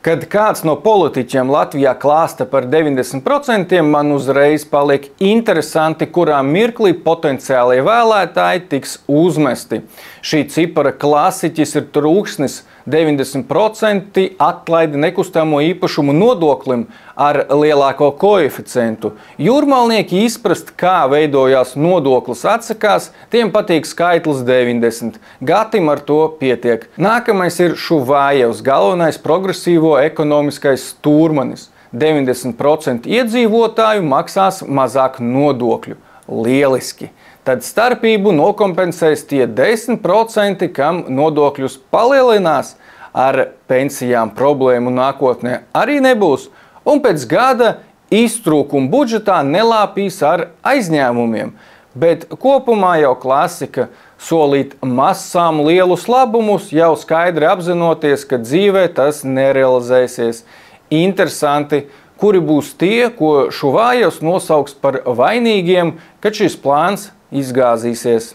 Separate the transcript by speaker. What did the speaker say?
Speaker 1: Kad kāds no politiķiem Latvijā klāsta par 90%, man uzreiz paliek interesanti, kurā mirklī potenciālie vēlētāji tiks uzmesti. Šī cipara klasiķis ir trūksnis 90% atlaidi nekustamo īpašumu nodoklim ar lielāko koeficientu. Jūrmalnieki izprast, kā veidojās nodoklis atsakās, tiem patīk skaitlis 90. Gatim ar to pietiek. Nākamais ir Šuvājevs, galvenais progresīvo ekonomiskais stūrmanis. 90% iedzīvotāju maksās mazāk nodokļu. Lieliski! Tad starpību nokompensēs tie 10%, kam nodokļus palielinās. Ar pensijām problēmu nākotnē arī nebūs. Un pēc gada iztrūkumu budžetā nelāpīs ar aizņēmumiem. Bet kopumā jau klasika solīt masām lielus labumus, jau skaidri apzinoties, ka dzīvē tas nerealizēsies. Interesanti, kuri būs tie, ko Šuvājevs nosauks par vainīgiem, kad šis plāns izgāzīsies.